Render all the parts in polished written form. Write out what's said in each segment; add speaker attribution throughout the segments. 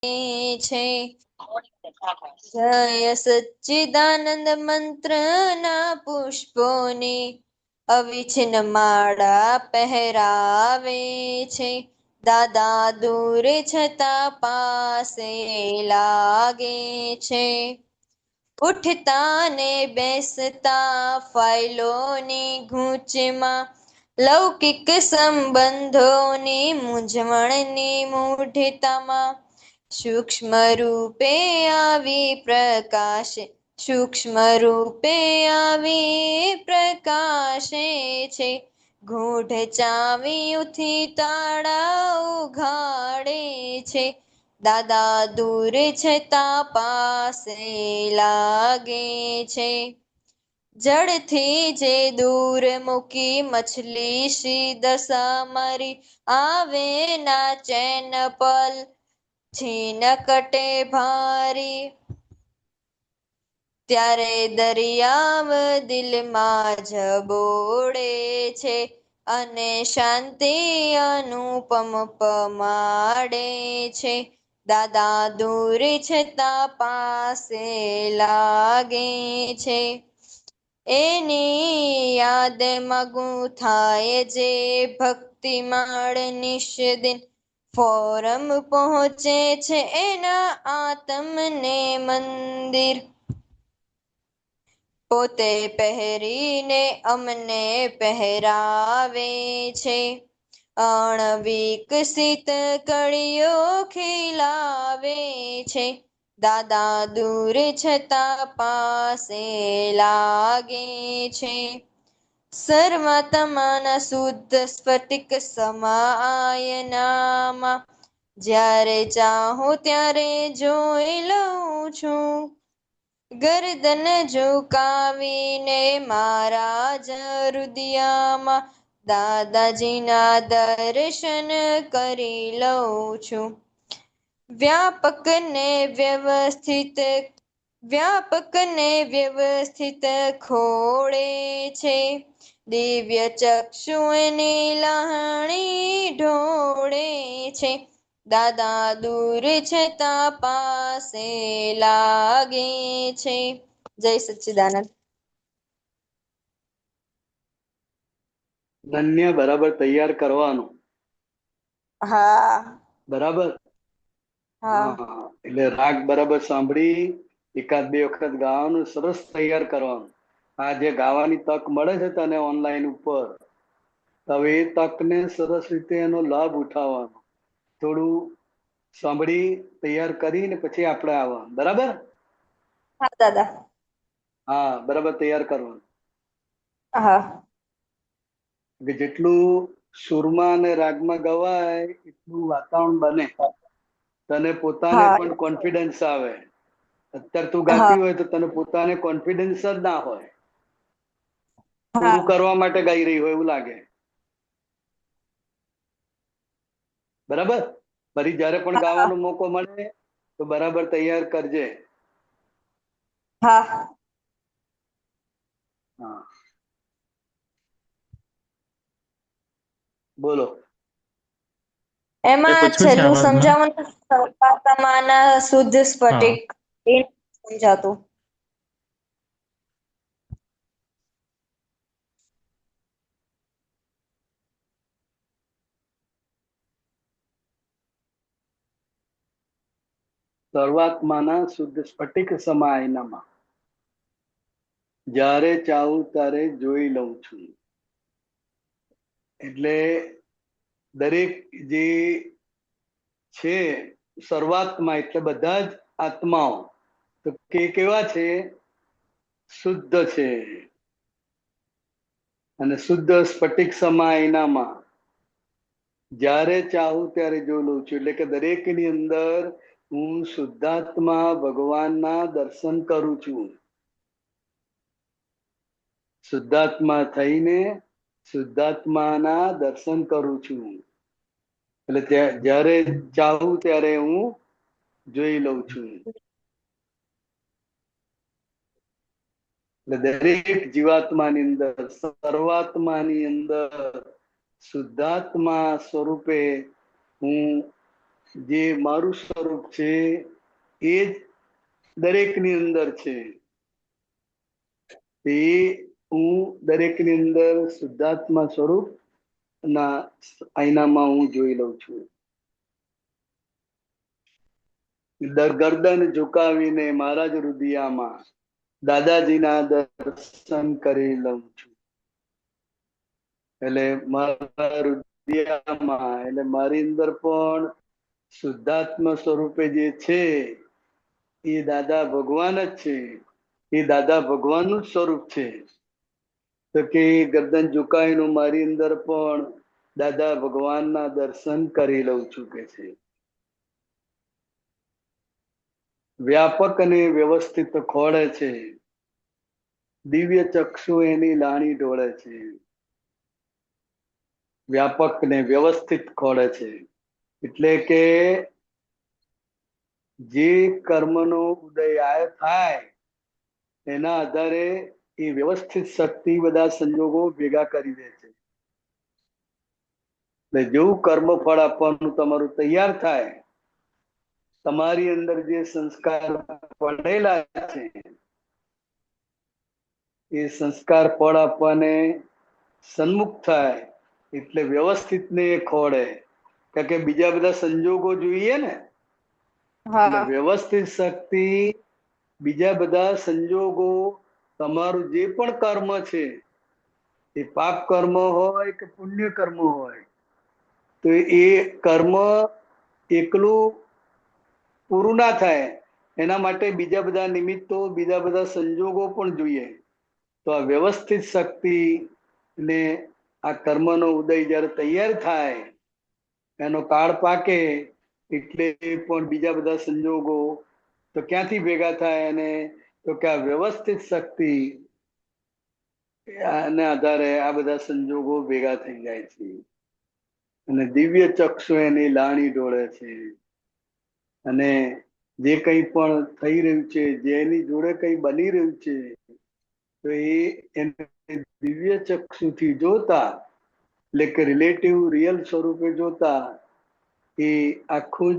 Speaker 1: છે। જય સચ્ચિદાનંદ મંત્રના પુષ્પોની અવિછિન્ન માળા પહેરાવે છે। દાદા દૂર છતાં પાસે લાગે છે। ઉઠતા ને બેસતા ફાઇલોની ગૂંચમાં લૌકિક સંબંધોની મૂંઝવણની મૂઢતામાં સૂક્ષ્મ રૂપે આવી પ્રકાશે સૂક્ષ્મ રૂપે આવી પ્રકાશે છે। ગૂઢ ચાવીઓથી તાળા ઉઘાડે છે। દાદા દૂર છતાં પાસે લાગે છે। જળથી જે દૂર મૂકી મછલી સી દશા મારી આવે ના ચેન પલ છીન કટે ભારી ત્યારે દરિયાવ દિલમાં જબોડે છે। અને શાંતિ અનુપમ પમાડે છે। દાદા દૂર છતાં પાસે લાગે છે। એની યાદ મગું થાય જે ભક્તિ માળ નિષદિન ફોરમ પહોંચે છે એના આત્મને મંદિર પોતે પહેરીને અમને પહેરાવે છે। અણવિકસિત કળીઓ ખીલાવે છે। દાદા દૂર છતાં પાસે લાગે છે। સર્વાત્માના શુદ્ધ સ્ફટિક સમાયનામાં જ્યારે ચાહું ત્યારે જોઈ લઉં છું। ગરદન ઝુકાવીને મારા જ હૃદયમાં દાદાજીના દર્શન કરી લઉં છું। વ્યાપક ને વ્યવસ્થિત ખોળે છે। દિવ્ય ચક્ષુ એની લહાણી ઢોળે છે। દાદા દૂર છતાં પાસે લાગે છે। જય સચ્ચિદાનંદ।
Speaker 2: ધન્ય બરાબર તૈયાર કરવાનું।
Speaker 1: હા
Speaker 2: બરાબર
Speaker 1: હા
Speaker 2: એટલે રાગ બરાબર સાંભળી એકાદ બે વખત ગાવાનું, સરસ તૈયાર કરવાનું। આ જે ગાવાની તક મળે છે તને ઓનલાઈન ઉપર, હવે એ તકને સરસ રીતે એનો લાભ ઉઠાવવાનો। થોડું સાંભળી તૈયાર કરીને પછી આપણે આવવાનું। બરાબર?
Speaker 1: હા દાદા।
Speaker 2: હા બરાબર તૈયાર કરવાનું।
Speaker 1: હા
Speaker 2: કે જેટલું સુરમાં અને રાગમાં ગવાય એટલું વાતાવરણ બને, તને પોતાને
Speaker 1: હા
Speaker 2: પણ કોન્ફિડન્સ આવે। અત્યારે તું
Speaker 1: હા
Speaker 2: ગાતી હોય તો તને પોતાને કોન્ફિડન્સ જ ના હોય,
Speaker 1: હા
Speaker 2: પૂરું કરવા માટે ગાઈ રહી હોય એવું લાગે। બરાબર? ફરી જયારે પણ
Speaker 1: હા
Speaker 2: ગાવાનો મોકો મળે તો બરાબર તૈયાર કરજે।
Speaker 1: હા
Speaker 2: હા બોલો।
Speaker 1: એમાં
Speaker 3: પૂછવું છે
Speaker 1: છેલ્લું
Speaker 3: આમાં?
Speaker 1: સમજાવવાનું સર્વાત્માના શુદ્ધ
Speaker 3: હા
Speaker 1: સ્ફટિક એ સમજાતું।
Speaker 2: સર્વાત્માના શુદ્ધ સ્ફટિક સમાયનામાં જ્યારે ચાહું ત્યારે જોઈ લઉં છું। એટલે દરેક જે છે સર્વાત્મા એટલે બધા જ આત્માઓ તો કેવા છે? શુદ્ધ છે। અને શુદ્ધ સ્ફટિક સમાયનામાં જ્યારે ચાહું ત્યારે જોઈ લઉં છું। એટલે કે દરેકની અંદર હું શુદ્ધાત્મા ભગવાનના દર્શન કરું છું। શુદ્ધાત્મા થઈને શુદ્ધાત્માના દર્શન કરું છું। એટલે જ્યારે ચાહું ત્યારે હું જોઈ લઉં છું। એટલે દરેક જીવાત્માની અંદર, સર્વાત્માની અંદર શુદ્ધાત્મા સ્વરૂપે હું જે મારું સ્વરૂપ છે એ જ દરેકની અંદર છે. એ હું દરેકની અંદર શુદ્ધાત્મા સ્વરૂપ ના આઈનામાં હું જોઈ લઉં છું. ગરદન ઝુકાવીને મહારાજ રુદિયામાં દાદાજીના દર્શન કરી લઉં છું. એટલે મારા રુદિયામાં એટલે મારી અંદર પણ શુદ્ધાત્મ સ્વરૂપે જે છે એ દાદા ભગવાન જ છે. એ દાદા ભગવાનનું જ સ્વરૂપ છે. તો કે ગરદન ઝુકાવીને મારી અંદર પણ દાદા ભગવાનના દર્શન કરી લઉં છું કે છે. વ્યાપક અને વ્યવસ્થિત ખોળે છે. દિવ્ય ચક્ષુ એની લાણી ઢોળે છે. વ્યાપક ને વ્યવસ્થિત ખોળે છે એટલે કે જે કર્મનો ઉદય થાય એના આધારે એ વ્યવસ્થિત શક્તિ બધા સંજોગો ભેગા કરી દે છે. એટલે જેવું કર્મ ફળ આપવાનું તમારું તૈયાર થાય, તમારી અંદર જે સંસ્કાર પડેલા છે એ સંસ્કાર ફળ આપવાને સન્મુખ થાય એટલે વ્યવસ્થિત ને ખોળે. કારણ કે બીજા બધા સંજોગો જોઈએ ને, એટલે
Speaker 1: હા
Speaker 2: વ્યવસ્થિત શક્તિ બીજા બધા સંજોગો તમારું જે પણ કર્મ છે એ પાપ કર્મ હોય કે પુણ્ય કર્મ હોય તો એ કર્મ એકલું પૂરું ના થાય એના માટે બીજા બધા નિમિત્તો બીજા બધા સંજોગો પણ જોઈએ. તો આ વ્યવસ્થિત શક્તિ ને આ કર્મનો ઉદય જ્યારે તૈયાર થાય, એનો કાળ પાકે એટલે પણ બીજા બધા સંજોગો તો ક્યાંથી ભેગા થાય? અને તો કે આ વ્યવસ્થિત શક્તિ આને આધારે આ બધા સંજોગો ભેગા થઈ જાય છે અને દિવ્ય ચક્ષુ એની લાણી ઢોળે છે. અને જે કંઈ પણ થઈ રહ્યું છે, જેની જોડે કંઈ બની રહ્યું છે, તો એને દિવ્ય ચક્ષુથી જોતા, એટલે કે રિલેટિવ રિયલ સ્વરૂપે જોતા એ આખું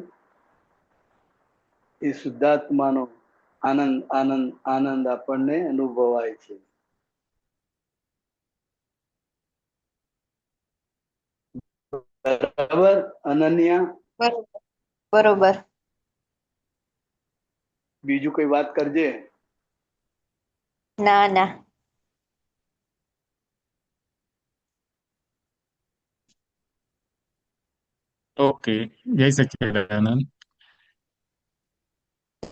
Speaker 2: એ શુદ્ધાત્માનો આનંદ આનંદ આનંદ આપણને અનુભવાય છે. બરાબર અનન્યા?
Speaker 1: બરોબર બરોબર.
Speaker 2: બીજું કઈ વાત કરજે.
Speaker 1: ના ના.
Speaker 3: ઓકે. જય સચ્ચિદાનંદ.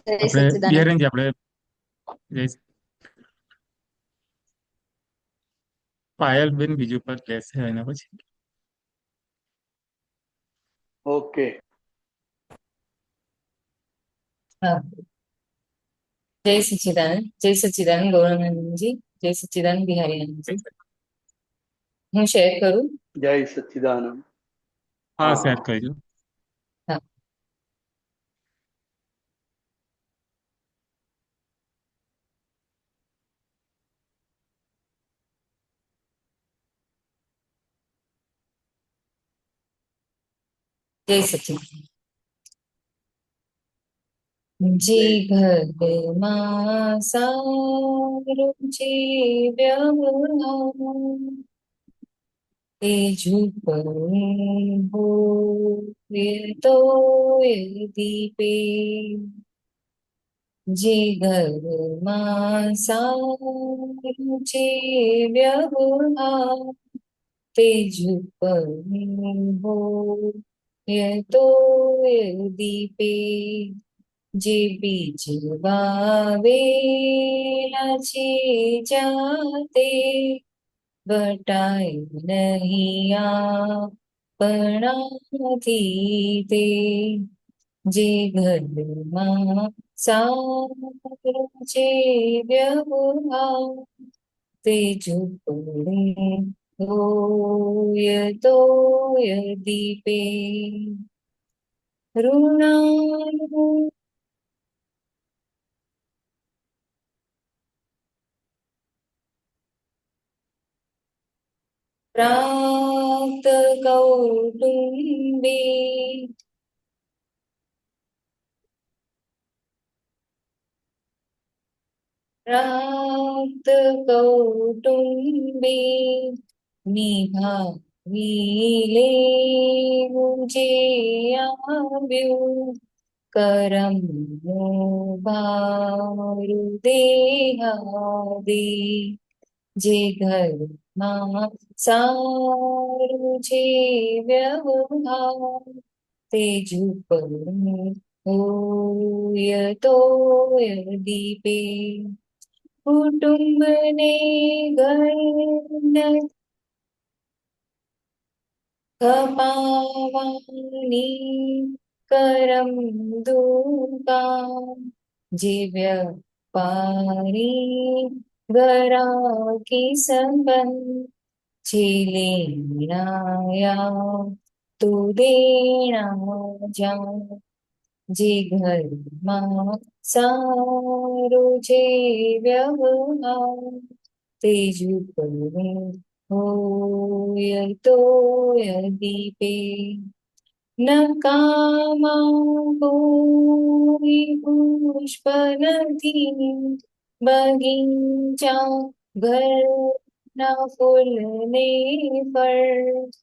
Speaker 1: જય
Speaker 3: આપણે
Speaker 1: સચ્ચિદાનંદ.
Speaker 3: બિહારીજી આપણે જય પાયલબેન બીજું પર કહેશે એના પછી.
Speaker 2: ઓકે.
Speaker 4: હા, જય સચ્ચિદાનંદ ગૌરાંગજી, જય સચ્ચિદાનંદ બિહારી. હું શેર કરું.
Speaker 2: જય સચ્ચિદાનંદ.
Speaker 3: હા, શેર કરજો.
Speaker 4: હા. જય સચ્ચિદાનંદ. જે ઘરમાં સારું છે વ્યવહાર, તે ઝૂપડે હોય તો એ દીપે. જે ઘરમાં સારું છે વ્યવહાર, તે ઝૂપડે હોય તો એ દીપે. જે બીજ વાવેલા છે જાતે, વટાય નહીં આપણાથી તે. જે ઘરમાં સારું છે વ્યવહાર, તે ઝૂપડે હોય દીપે. ઋણાનું પ્રાપ્ત કૌટુંબે, પ્રાપ્ત કૌટુંબે નિભાવી લેવું જે આવ્યું કરમનું ભારું દેહાદે જે ઘરમાં સારું છે વ્યવહાર તે ઝૂપડું હોય તો દીપે કુટુંબને ઘરને કપાવાની કરમ દુકાન જે વ્યાપારી ગરાકી સંબંધ જે લેણાયા તો દેણા જા જે ઘરમાં સારો છે વ્યવહાર તે ઝૂપડું હોય તો દીપે નકામા કોઈ પુષ્પ નથી બગીચા ઘરના ફૂલને ફળ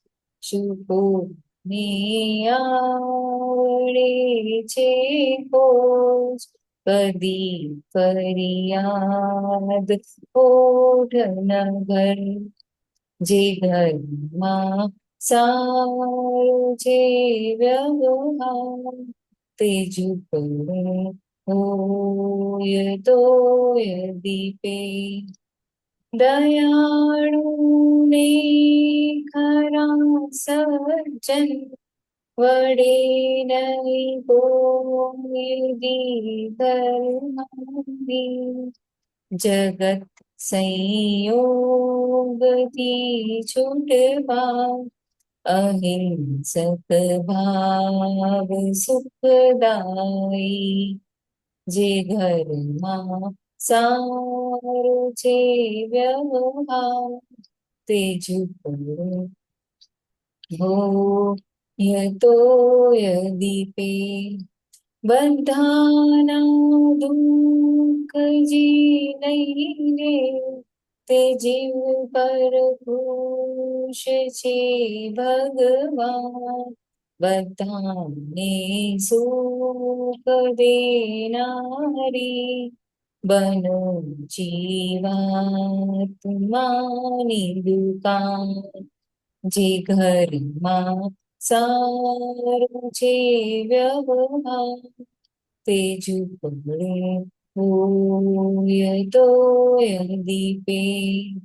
Speaker 4: શુકો ને આવડે છે પોચ કદી ફરિયાદ ઓઢ ન ઘર જે ઘરમાં સારું છે વ્યવહાર તે ઝૂપડું હોય તો દીપે દયાળુ ને ખરા સજ્જન વડે નહીં કોઈ દીધરમાની જગત સંયોગથી છૂટવા અહિંસક ભાવ સુખદાયી જે ઘરમાં સારું છે વ્યવહાર તે ઝૂપડું હોય તો દીપે બધાના દુઃખ જી નહીં રે તે જીવ પર ખુશ છે ભગવાન બધાને સુખ દેનારી બનો જીવાત્માની દુકાન જે ઘરમાં સારું છે વ્યવહાર તે ઝૂપડું હોય તો દીપે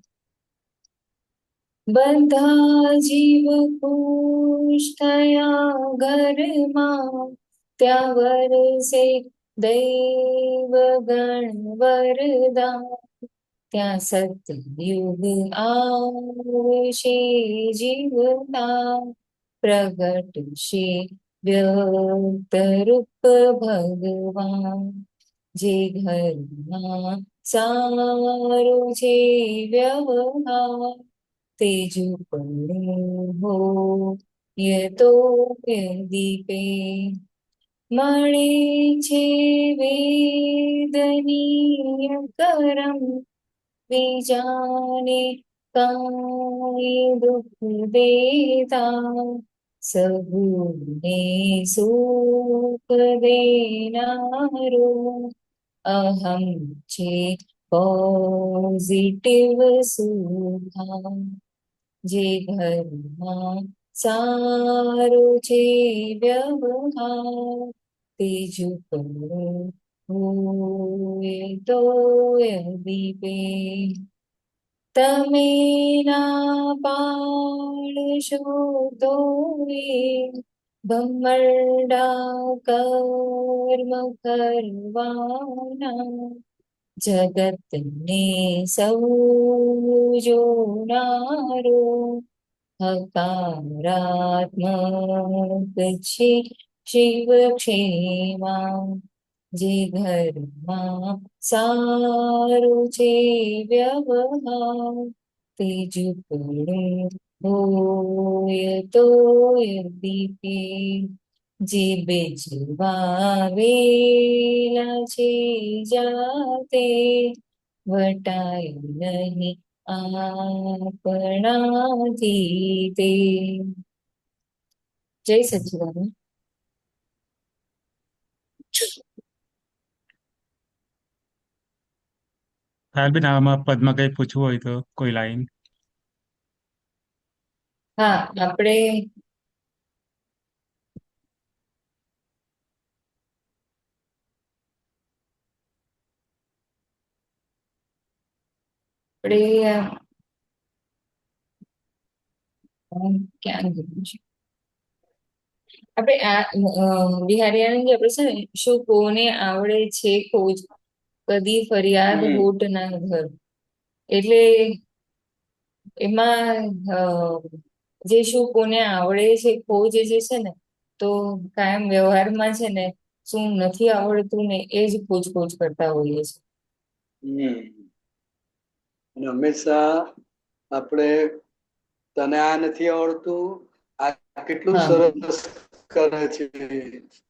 Speaker 4: બધા જીવ ખુશ થયા ઘરમાં ત્યાં વરસે દૈવ ગણ વરદાન ત્યાં સતયુગ આવશે જીવતા પ્રગટશે વ્યક્ત રૂપ ભગવાન જે ઘરમાં સારું છે વ્યવહાર તે ઝૂપડું હોય તો દીપે મળે છે વેદનીય કરમ બીજાને કાંઈ દુઃખ દેતા સહુને સુખ દેનારો અહમ છે પોઝિટિવ સુખા જે ઘરમાં સારું છે વ્યવહાર તે ઝૂપડું હોય તો દીપે તમે ના પાડશો તો ભમરડા કર્મ કરવાના જગતને સૌ જોનારો હકારાત્મક છે શિવ ક્ષેમા જે ઘરમાં સારું છે વ્યવહાર તે ઝૂપડું હોય તો દીપે જે બેજવાવેલા છે જાતે વટાય નહીં આપણાથી તે. જય સચિદાનંદ.
Speaker 3: હા બેન, આમાં પદમાં કઈ પૂછવું હોય તો કોઈ લાઈન.
Speaker 4: હા, આપણે ક્યાં ગયું છે આપણે બિહારી આનંદ આપણે છે ને, શું કોને આવડે છે ખોજ, કદી ફરિયાદ
Speaker 2: હમ
Speaker 4: હોટ ના ઘર. એટલે એમાં જે શું કોને આવડે છે ખોજ જે છે ને, તો કાયમ વ્યવહારમાં છે ને, શું નથી આવડતું ને એ જ ખોજ ખોજ કરતા હોઈએ છે.
Speaker 2: અને હંમેશા આપણે તને આ નથી આવડતું, આ કેટલું
Speaker 4: હા
Speaker 2: સરસ કરે છે,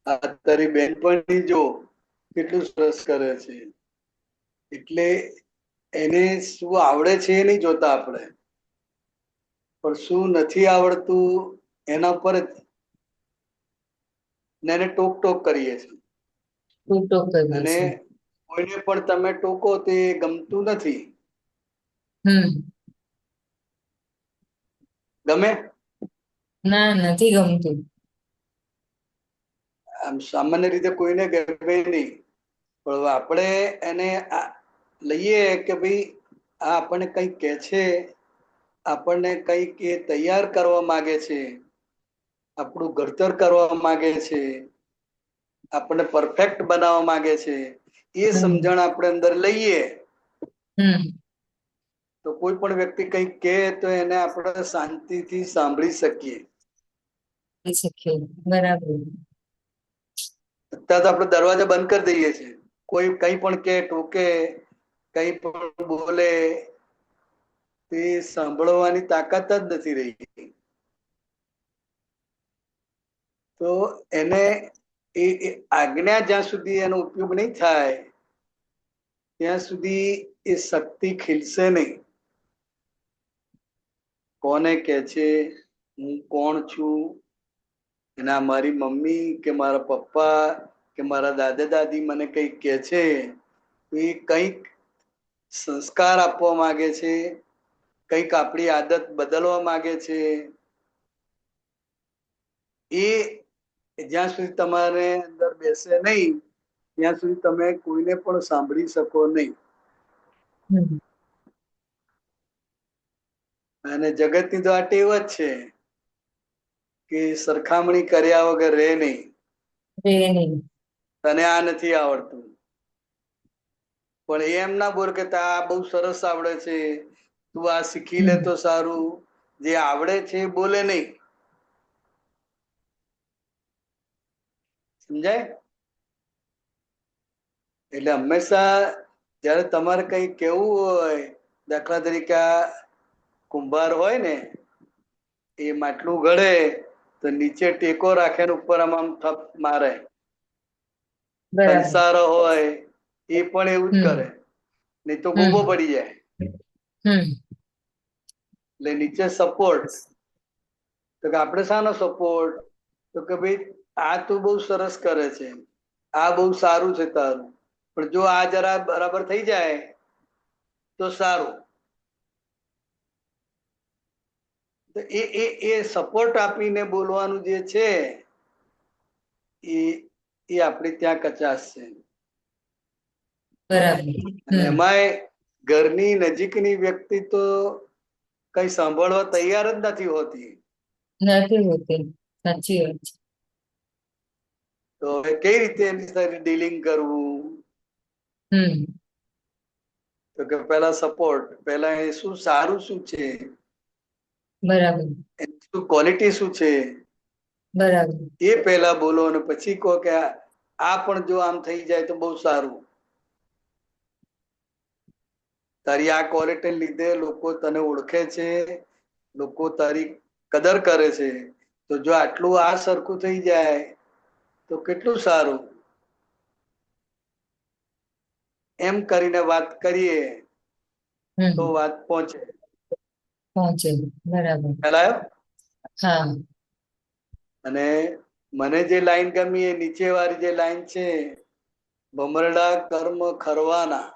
Speaker 2: આ તારી બેનપણી જો કેટલું સરસ કરે છે. એટલે એને શું આવડે છે એ નહીં જોતા આપણે, પણ શું નથી આવડતું એના પર જ એને ટોક ટોક કરીએ છીએ.
Speaker 4: ટૂંટો કરીએ
Speaker 2: અને
Speaker 4: છીએ.
Speaker 2: કોઈને પણ તમે ટોકો તે ગમતું નથી. ગમે?
Speaker 4: ના, નથી ગમતું.
Speaker 2: આમ સામાન્ય રીતે કોઈને ગમે નહીં, પણ આપણે એને લઈએ કે ભાઈ આ આપણને કંઈક કહે છે, આપણને કંઈક એ તૈયાર કરવા માંગે છે, આપણું ઘડતર કરવા માંગે છે, આપણને પરફેક્ટ બનાવવા માંગે છે, એ સમજણ આપણે અંદર લઈએ તો કોઈ પણ વ્યક્તિ કંઈક કહે તો એને આપણે શાંતિથી સાંભળી શકીએ.
Speaker 4: બરાબર.
Speaker 2: અત્યારે તો આપણે દરવાજા બંધ કરી દઈએ છીએ. કોઈ કંઈ પણ કે ટોકે, કંઈ પણ બોલે, તે સાંભળવાની તાકાત જ નથી રહી. તો એને એ આજ્ઞા જ્યાં સુધી એનો ઉપયોગ નહીં થાય ત્યાં સુધી એ શક્તિ ખીલશે નહીં. કોને કે છે, હું કોણ છું, એના મારી મમ્મી કે મારા પપ્પા કે મારા દાદા દાદી મને કંઈક કહે છે, એ કંઈક સંસ્કાર આપવા માંગે છે, કંઈક આપણી આદત બદલવા માંગે છે. એ જ્યાં સુધી તમારે અંદર બેસે નહીં ત્યાં સુધી તમે કોઈને પણ સાંભળી શકો નહીં. અને જગતની તો આ ટેવ જ છે કે સરખામણી કર્યા વગર રહે નહીં. તને આ નથી આવડતું, પણ એમ ના બોલ કે આ બહુ સરસ આવડે છે, તું આ શીખી લે તો સારું. જે આવડે છે એ બોલે નહીં. સમજાય? એટલે હંમેશા જયારે તમારે કંઈ કેવું હોય, દાખલા તરીકે કુંભાર હોય ને, એ માટલું ઘડે તો નીચે ટેકો રાખે ને ઉપર આમ થપ મારે.
Speaker 4: બરાબર.
Speaker 2: કંસારો હોય એ પણ એવું જ કરે, નહીં તો ગોબો પડી જાય. એટલે નીચે સપોર્ટ. તો કે આપણે શાનો સપોર્ટ? તો કે ભાઈ આ તું બહુ સરસ કરે છે, આ બહુ સારું છે તારું, પણ જો આ જરા બરાબર થઈ જાય તો સારું. તો એ સપોર્ટ આપીને બોલવાનું જે છે એ આપણે ત્યાં કચાશ છે. અને એમાંય ઘરની નજીકની વ્યક્તિ તો કઈ સાંભળવા તૈયાર જ નથી હોતી.
Speaker 4: નથી હોતી. સાચી વાત છે.
Speaker 2: તો હવે કઈ રીતે એની સાથે ડીલિંગ કરવું? તો કે પહેલા સપોર્ટ, પહેલા એ શું સારું શું છે,
Speaker 4: બરાબર.
Speaker 2: એની શું ક્વોલિટી શું છે
Speaker 4: બરાબર.
Speaker 2: એ પહેલા બોલો, અને પછી કહો કે આ પણ જો આમ થઈ જાય તો બહુ સારું. તારી આ ક્વોલિટી લીધે લોકો તને ઓળખે છે, લોકો તારી કદર કરે છે, તો જો આટલું આ સરખું થઈ જાય તો કેટલું સારું. એમ કરીને વાત કરીએ તો
Speaker 4: હમ
Speaker 2: વાત પહોંચે.
Speaker 4: પહોંચે. બરાબર.
Speaker 2: ખ્યાલ આવ્યો?
Speaker 4: હા.
Speaker 2: અને મને જે લાઈન ગમી એ નીચે વાળી જે લાઈન છે, ભમરડા કર્મ ખરવાના.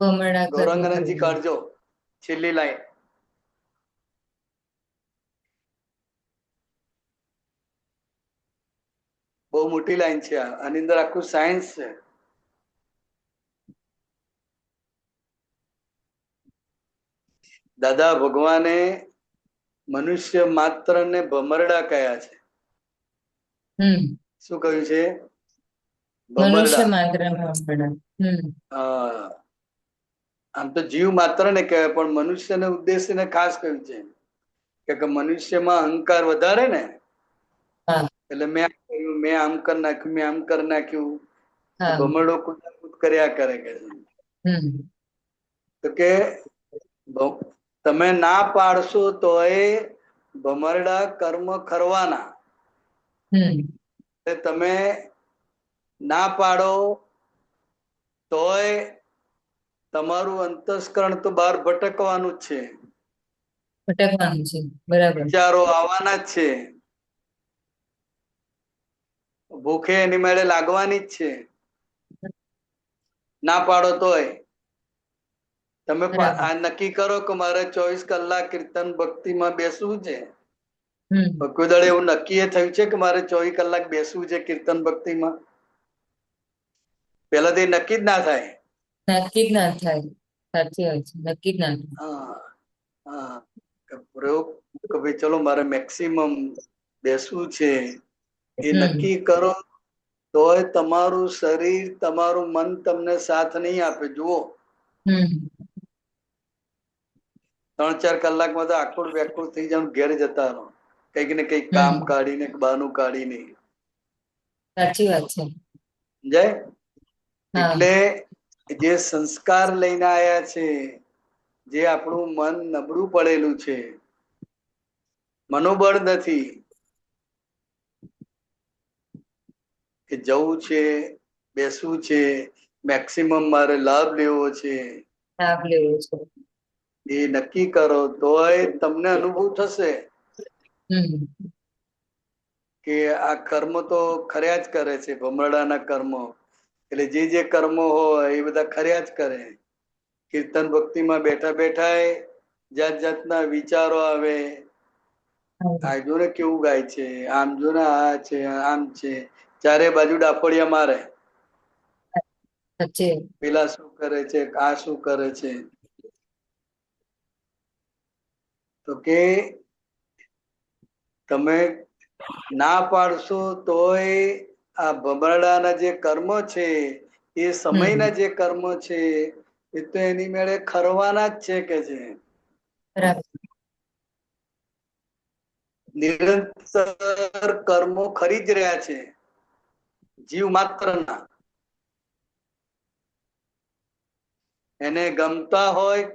Speaker 4: ભમરડા કર્મ
Speaker 2: ગૌરાંગનંદજી
Speaker 4: કરવાના.
Speaker 2: કાઢજો છેલ્લી લાઈન. બહુ મોટી લાઈન છે આ. આની અંદર આખું સાયન્સ છે. દાદા ભગવાને મનુષ્ય માત્ર ને ભમરડા કયા છે.
Speaker 4: હમ
Speaker 2: શું કહ્યું છે?
Speaker 4: મનુષ્ય
Speaker 2: ભમરડા.
Speaker 4: માત્ર ભમરડા.
Speaker 2: હા. આમ તો જીવ માત્ર ને કહેવાય, પણ મનુષ્યને ઉદ્દેશીને ખાસ કહ્યું છે કે મનુષ્યમાં અહંકાર વધારે ને,
Speaker 4: હા.
Speaker 2: એટલે મેં આમ કર્યું, મેં આમ કરી નાખ્યું, મેં આમ કરી નાખ્યું.
Speaker 4: હા.
Speaker 2: ભમરડો કુદાકુદ કર્યા કરે કે છે.
Speaker 4: હમ
Speaker 2: તો કે તમે ના પાડશો તો એ ભમરડા કર્મ ખરવાના.
Speaker 4: હમ
Speaker 2: તમે ના પાડો તોય તમારું અંતસ્કરણ તો બહાર ભટકવાનું જ છે.
Speaker 4: ભટકવાનું છે. બરાબર.
Speaker 2: વિચારો આવવાના જ છે. ભૂખે એની મેળે લાગવાની જ છે. ના પાડો તોય તમે
Speaker 4: બરાબર.
Speaker 2: આ નક્કી કરો કે મારે 24 કલાક કીર્તન ભક્તિમાં બેસવું છે.
Speaker 4: હમ
Speaker 2: કોઈ દાડે એવું નક્કી એ થયું છે કે મારે 24 કલાક બેસવું છે કીર્તન ભક્તિમાં? પેલા તો એ નક્કી જ ના થાય.
Speaker 4: નક્કી જ ના થાય. સાચી વાત છે. નક્કી જ ના થાય.
Speaker 2: હા હા. પ્રયોગ કે ભાઈ ચલો મારે મેક્સિમમ બેસવું છે, એ
Speaker 4: હમ
Speaker 2: નક્કી કરો તોય તમારું શરીર, તમારું મન તમને સાથ નહીં આપે. જુઓ,
Speaker 4: હમ
Speaker 2: 3-4 કલાકમાં તો આકુળ વ્યાકુળ થઈ જવાનું, ઘેર જતા રહો, કંઈક ને કંઈક કામ
Speaker 4: હમ
Speaker 2: કાઢીને, બહાનું કાઢીને.
Speaker 4: સાચી વાત છે.
Speaker 2: સમજાય?
Speaker 4: હા.
Speaker 2: એટલે જે સંસ્કાર લઈને આયા છે, જે આપણું મન નબળું પડેલું છે, મનોબળ નથી કે જવું છે, બેસવું છે, મેક્સિમમ મારે લાભ લેવો છે,
Speaker 4: લાભ લેવો છે.
Speaker 2: એ નક્કી કરો તોય તમને અનુભવ થશે
Speaker 4: હમ
Speaker 2: કે આ કર્મ તો ખર્યા જ કરે છે. ભમરડાના કર્મો એટલે જે કર્મો હોય એ બધા ખર્યા જ કરે. કીર્તન ભક્તિમાં બેઠા બેઠા જાત જાતના વિચારો આવે. આ જો ને કેવું ગાય છે, આમ જો ને આ છે, આમ છે, ચારે બાજુ ડાફોડિયા મારે.
Speaker 4: સાચે.
Speaker 2: પેલા શું કરે છે, આ શું કરે છે. તો કે તમે ના પાડશો તોય આ ભમરડાના જે કર્મ છે, એ
Speaker 4: હમ
Speaker 2: સમયના જે કર્મ છે, એ તો એની મેળે ખરવાના જ છે કે છે.
Speaker 4: બરાબર.
Speaker 2: નિરંતર કર્મો ખરી જ રહ્યા છે, જીવ માત્ર ના. એને ગમતા હોય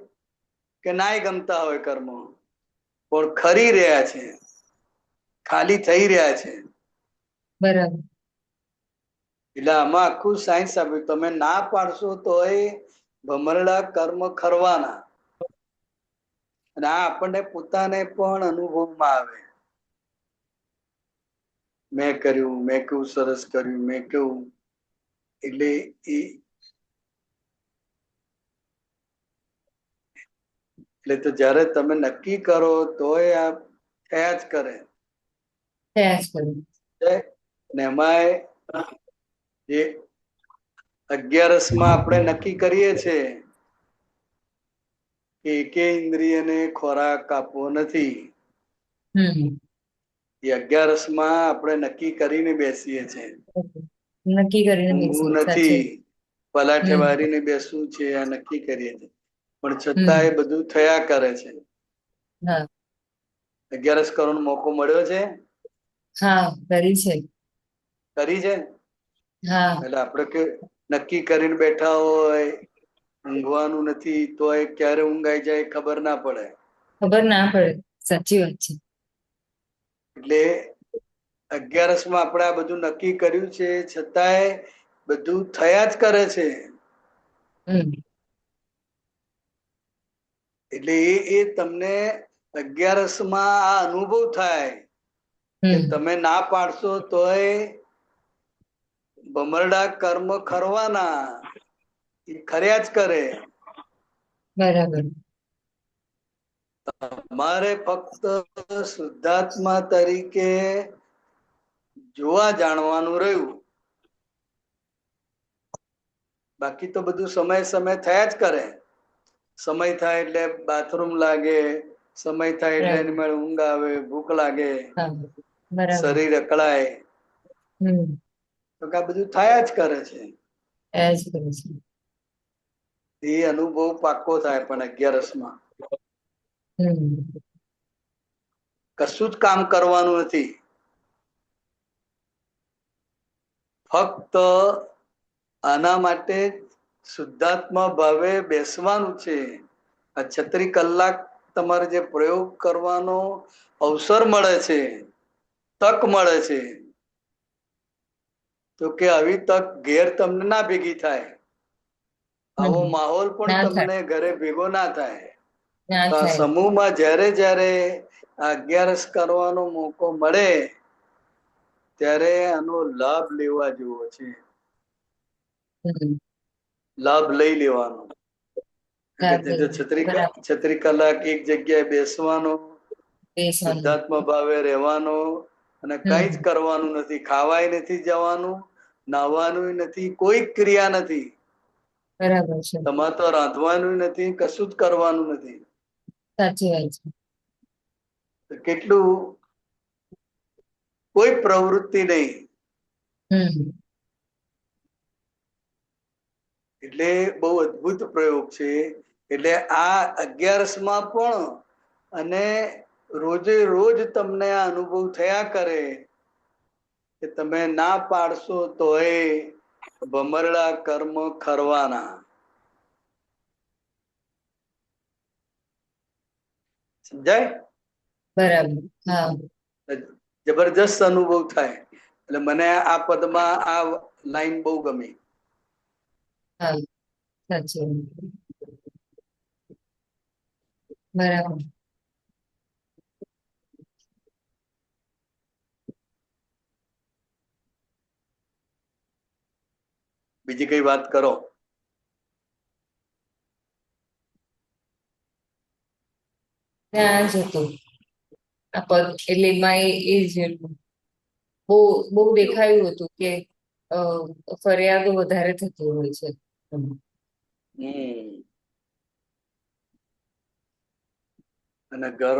Speaker 2: કે નાય ગમતા હોય કર્મો, પણ ખરી રહ્યા છે, ખાલી થઈ રહ્યા છે.
Speaker 4: બરાબર.
Speaker 2: એટલે આમાં આખું સાયન્સ આપ્યું. તમે ના પાડશો તો એ ભમરડા કર્મ ખરવાના. અને આ આપણને પોતાને પણ અનુભવમાં આવે. મેં કર્યું, મેં કેવું સરસ કર્યું, મેં કેવું, એટલે તો જયારે તમે નક્કી કરો તોય આ થયા જ કરે.
Speaker 4: થયા જ કરે.
Speaker 2: ને એમાંય જે 11 આપણે નક્કી કરીએ છીએ કે એકેય ઇન્દ્રિયને ખોરાક આપવો નથી.
Speaker 4: હમ
Speaker 2: એ 11 આપણે નક્કી કરીને બેસીએ છીએ.
Speaker 4: નક્કી કરીને
Speaker 2: ઊંઘવું
Speaker 4: બેસી સાચે.
Speaker 2: નથી, પલાઠે
Speaker 4: હમ
Speaker 2: વારીને બેસવું છે, આ નક્કી કરીએ છીએ. પણ છતાં
Speaker 4: હમ
Speaker 2: એ બધું થયા કરે છે.
Speaker 4: હા
Speaker 2: 11 કરવાનો મોકો મળ્યો છે?
Speaker 4: હા કરી છે.
Speaker 2: કરી છે?
Speaker 4: હા
Speaker 2: એટલે આપણે કે નક્કી કરીને બેઠા હોય, ઊંઘવાનું નથી, તોય ક્યારે ઊંઘ આઈ જાય ખબર ના પડે.
Speaker 4: ખબર ના પડે. સાચી વાત છે.
Speaker 2: એટલે 11 આપણે આ બધું નક્કી કર્યું છે, છતાંય બધું થયા જ કરે છે.
Speaker 4: હમ
Speaker 2: એટલે એ તમને 11th માં આ અનુભવ થાય કે
Speaker 4: હમ
Speaker 2: તમે ના પાડશો તોય ભમરડા કર્મ ખરવાના, એ ખર્યા જ કરે.
Speaker 4: બરાબર.
Speaker 2: તમારે ફક્ત શુદ્ધાત્મા તરીકે જોવા જાણવાનું રહ્યું. બાકી તો બધું સમય સમય થયા જ કરે. સમય થાય એટલે બાથરૂમ લાગે, સમય થાય એટલે
Speaker 4: બરાબર.
Speaker 2: એની મેળે ઊંઘ આવે, ભૂખ લાગે,
Speaker 4: હા, બરાબર.
Speaker 2: શરીર અકળાય,
Speaker 4: હમ
Speaker 2: તો આ બધું થયા જ કરે છે.
Speaker 4: એ જ કરે છે.
Speaker 2: એ અનુભવ પાક્કો થાય. પણ 11th માં
Speaker 4: હમ
Speaker 2: કશું જ કામ કરવાનું નથી, ફક્ત આના માટે શુદ્ધાત્મા ભાવે બેસવાનું છે. આ 36 કલાક તમારે જે પ્રયોગ કરવાનો અવસર મળે છે, તક મળે છે, તો કે આવી તક ઘેર તમને ના ભેગી થાય. આવો
Speaker 4: હમ
Speaker 2: માહોલ પણ
Speaker 4: ના થાય.
Speaker 2: તમને ઘરે ભેગો ના થાય.
Speaker 4: ના
Speaker 2: તો આ
Speaker 4: થાય.
Speaker 2: સમૂહમાં જ્યારે જ્યારે આ 11th કરવાનો મોકો મળે ત્યારે આનો લાભ લેવા જેવો છે.
Speaker 4: હમ
Speaker 2: લાભ લઈ લેવાનો.
Speaker 4: લાભ
Speaker 2: કે
Speaker 4: લેવાનો. બરાબર.
Speaker 2: 36 કલાક એક જગ્યાએ બેસવાનો,
Speaker 4: બેસવાનું.
Speaker 2: શુદ્ધાત્મા ભાવે રહેવાનો, અને કઈ જ
Speaker 4: હમ
Speaker 2: કરવાનું નથી. ખાવાય નથી જવાનું, નાહવાનું નથી, કોઈ ક્રિયા નથી.
Speaker 4: બરાબર છે.
Speaker 2: તમારે તો રાંધવાનું નથી, કશું જ કરવાનું નથી.
Speaker 4: સાચી વાત છે.
Speaker 2: કેટલું કોઈ પ્રવૃત્તિ નહીં.
Speaker 4: હમ
Speaker 2: એટલે બહુ અદ્ભુત પ્રયોગ છે. એટલે આ 11th માં પણ અને રોજે રોજ તમને આ અનુભવ થયા કરે કે તમે ના પાડશો તોય ભમરડા કર્મ ખરવાના. સમજાય?
Speaker 4: બરાબર. હા.
Speaker 2: જબરજસ્ત અનુભવ થાય. એટલે મને આ પદમાં આ લાઈન બહુ ગમી.
Speaker 4: હા, સાચી વાત. બરાબર.
Speaker 2: બીજી કઈ વાત કરો.
Speaker 4: ત્યાં જ હતું આ પદ. એટલે એમાં એ જ બહુ બહુ દેખાયું હતું કે ફરિયાદો વધારે થતી હોય છે.
Speaker 2: હમ અને ઘર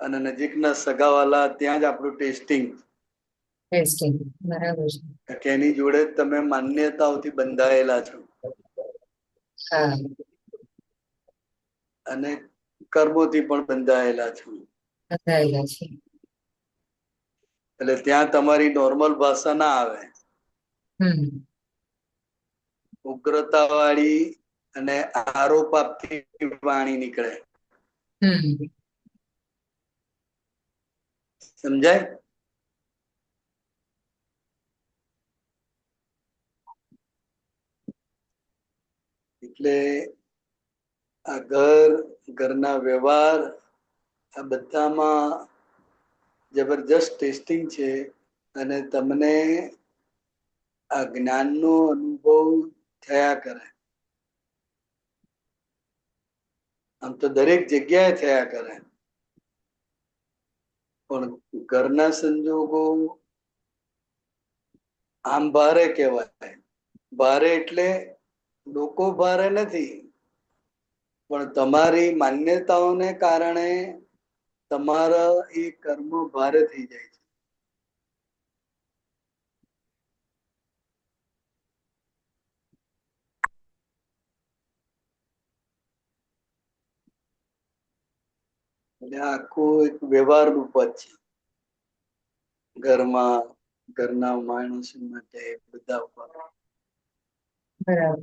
Speaker 2: અને નજીકના સગાવાલા ત્યાં જ આપણું ટેસ્ટિંગ.
Speaker 4: ટેસ્ટિંગ. બરાબર છે.
Speaker 2: કે એની જોડે તમે માન્યતાઓથી બંધાયેલા છો
Speaker 4: હા.
Speaker 2: અને કર્મોથી પણ બંધાયેલા છો.
Speaker 4: બધાયેલા છે.
Speaker 2: એટલે ત્યાં તમારી નોર્મલ ભાષા ના આવે.
Speaker 4: હમ
Speaker 2: ઉગ્રતા વાળી અને આરોપ આપતી વાણી નીકળે.
Speaker 4: હમ
Speaker 2: સમજાય? એટલે આ ઘરના વ્યવહાર, આ બધામાં જબરજસ્ત ટેસ્ટિંગ છે. અને તમને આ જ્ઞાનનો અનુભવ થયા કરે. આમ તો દરેક જગ્યાએ થયા કરે, પણ ઘરના સંજોગો આમ ભારે કહેવાય. ભારે એટલે લોકો ભારે નથી, પણ તમારી માન્યતાઓને કારણે તમારા એ કર્મ ભારે થઈ જાય છે. એટલે આખું એક વ્યવહારનું પદ છે. ઘરમાં, ઘરના માણસો માટે, બધા ઉપર.
Speaker 4: બરાબર.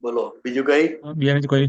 Speaker 2: બોલો બીજું કઈ?
Speaker 3: બીજા કોઈ